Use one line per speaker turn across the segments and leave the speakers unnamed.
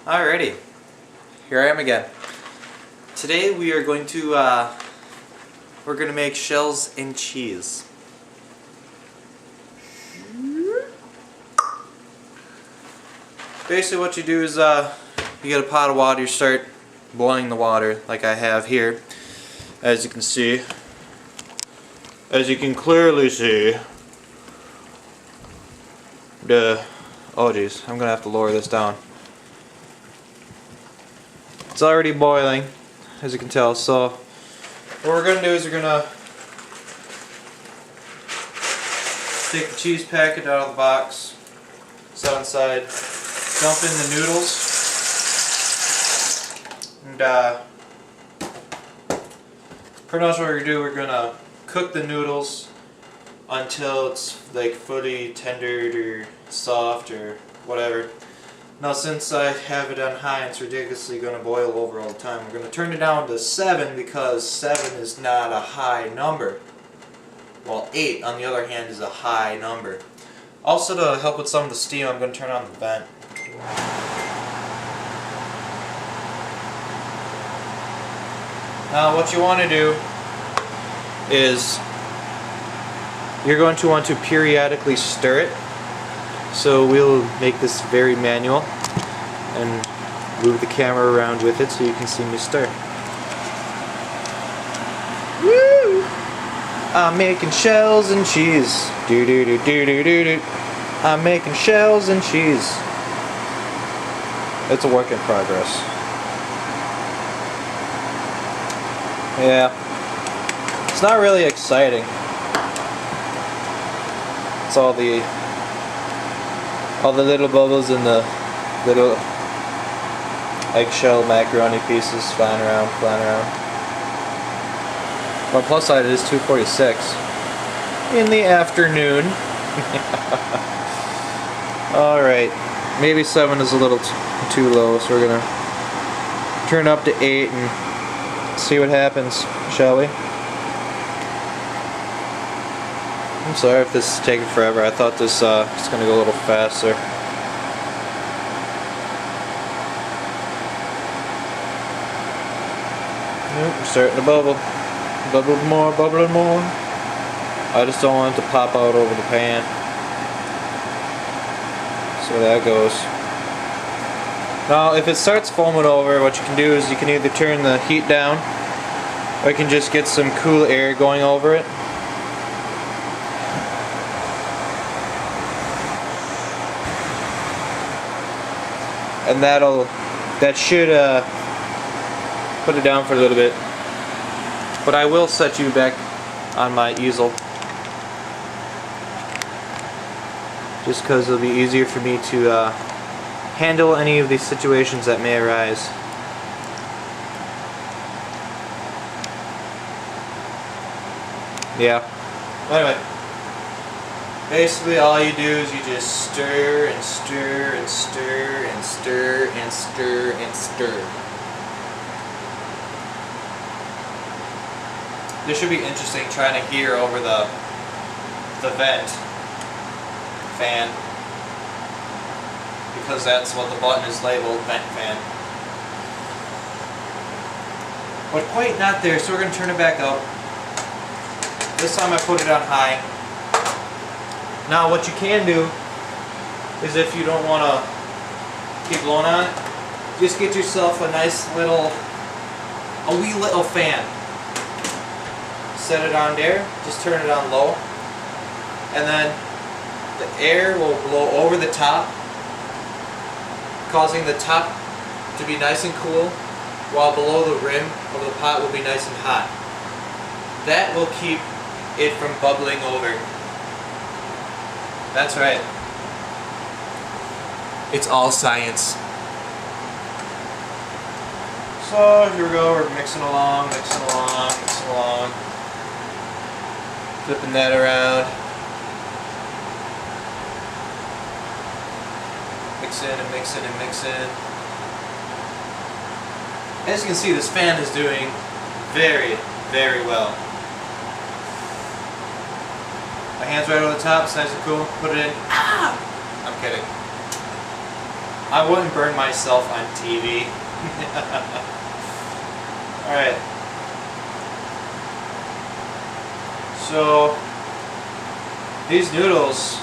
Alrighty, here I am again. Today we are going to make shells and cheese. Basically what you do is you get a pot of water, you start boiling the water like I have here. As you can see, as you can clearly see, oh geez, I'm gonna have to lower this down. It's already boiling, as you can tell, so what we're gonna do is we're gonna take the cheese packet out of the box, set inside, dump in the noodles, and pretty much what we're gonna do, we're gonna cook the noodles until it's like fully tendered or soft or whatever. Now since I have it on high and it's ridiculously going to boil over all the time, we're going to turn it down to 7 because 7 is not a high number. While 8 on the other hand is a high number. Also to help with some of the steam, I'm going to turn on the vent. Now what you want to do is you're going to want to periodically stir it. So we'll make this very manual and move the camera around with it so you can see me stir. Woo! I'm making shells and cheese. Do do do do do do do. I'm making shells and cheese. It's a work in progress. Yeah. It's not really exciting. It's all the little bubbles and the little eggshell macaroni pieces flying around. One plus side is 2:46 in the afternoon. Alright, maybe 7 is a little too low, so we're gonna turn up to 8 and see what happens, shall we? I'm sorry if this is taking forever. I thought this was going to go a little faster. Nope, we're starting to bubble. Bubbling more, bubbling more. I just don't want it to pop out over the pan. So that goes. Now if it starts foaming over, what you can do is you can either turn the heat down or you can just get some cool air going over it. And that should put it down for a little bit. But I will set you back on my easel, just because it'll be easier for me to handle any of these situations that may arise. Yeah. Anyway. Basically all you do is you just stir and stir and stir and stir and stir and stir. This should be interesting trying to hear over the vent fan, because that's what the button is labeled, vent fan. But quite not there, so we're going to turn it back up. This time I put it on high. Now what you can do is, if you don't want to keep blowing on it, just get yourself a nice little, a wee little fan. Set it on there, just turn it on low, and then the air will blow over the top, causing the top to be nice and cool, while below the rim of the pot will be nice and hot. That will keep it from bubbling over. That's right. It's all science. So here we go, we're mixing along. Flipping that around. Mixing. As you can see, this fan is doing very, very well. My hand's right over the top, it's nice and cool. Put it in. Ah! I'm kidding. I wouldn't burn myself on TV. Alright. So, these noodles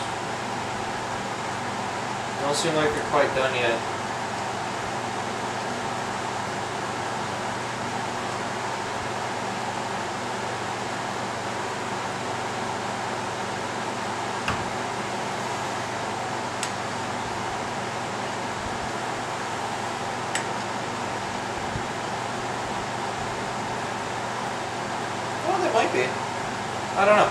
don't seem like they're quite done yet. Well, they might be. I don't know.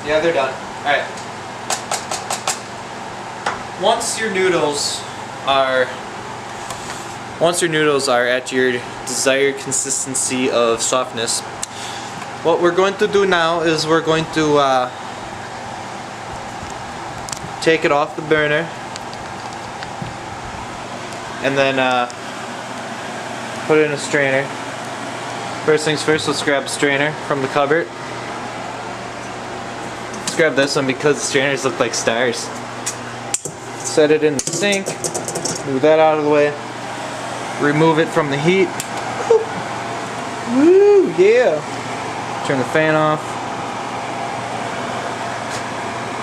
Yeah, they're done. Alright. Once your noodles are at your desired consistency of softness, what we're going to do now is we're going to take it off the burner and then put it in a strainer. First things first, let's grab a strainer from the cupboard. Let's grab this one because the strainers look like stars. Set it in the sink, move that out of the way, remove it from the heat. Woo, yeah! Turn the fan off,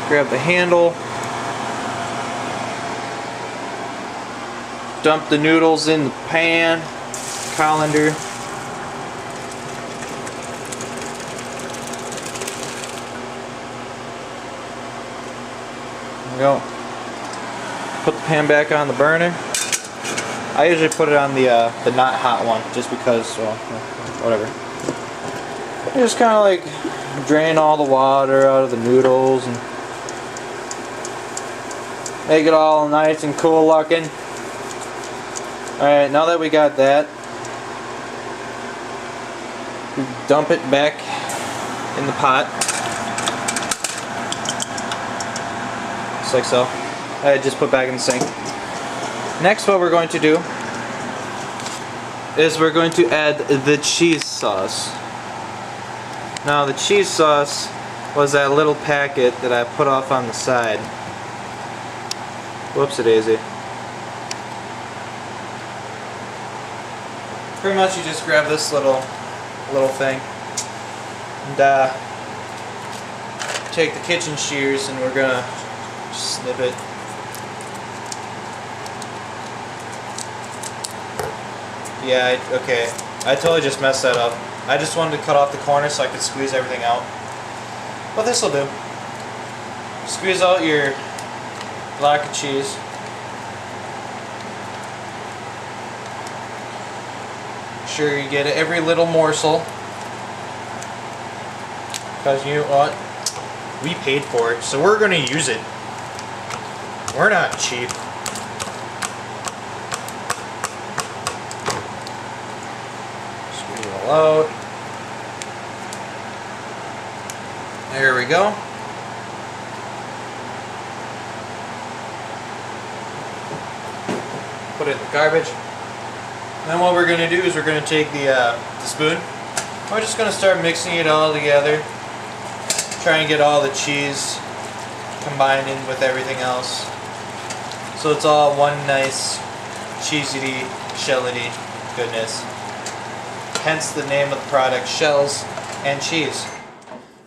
grab the handle, dump the noodles in the pan, colander. There we go. Put the pan back on the burner. I usually put it on the not hot one, just because, well, whatever. You just kind of like drain all the water out of the noodles and make it all nice and cool looking. Alright, now that we got that, we dump it back in the pot. Just like so. I just put back in the sink. Next, what we're going to do is we're going to add the cheese sauce. Now the cheese sauce was that little packet that I put off on the side. Whoopsie-daisy. Pretty much you just grab this little thing and take the kitchen shears and we're gonna snip it. Yeah, okay. I totally just messed that up. I just wanted to cut off the corner so I could squeeze everything out. But this will do. Squeeze out your block of cheese. Sure you get every little morsel. Because you know what? We paid for it, so we're going to use it. We're not cheap. Squeeze it all out. There we go. Put it in the garbage. And then what we're going to do is we're going to take the spoon. We're just going to start mixing it all together. Try and get all the cheese combined in with everything else. So it's all one nice cheesy, shelly goodness. Hence the name of the product, Shells and Cheese.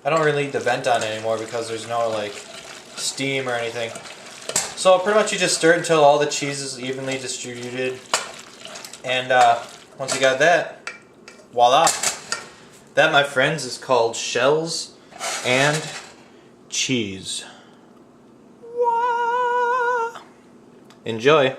I don't really need to vent on it anymore because there's no like steam or anything. So pretty much you just stir it until all the cheese is evenly distributed. And once you got that, voila. That, my friends, is called Shells and Cheese. Enjoy.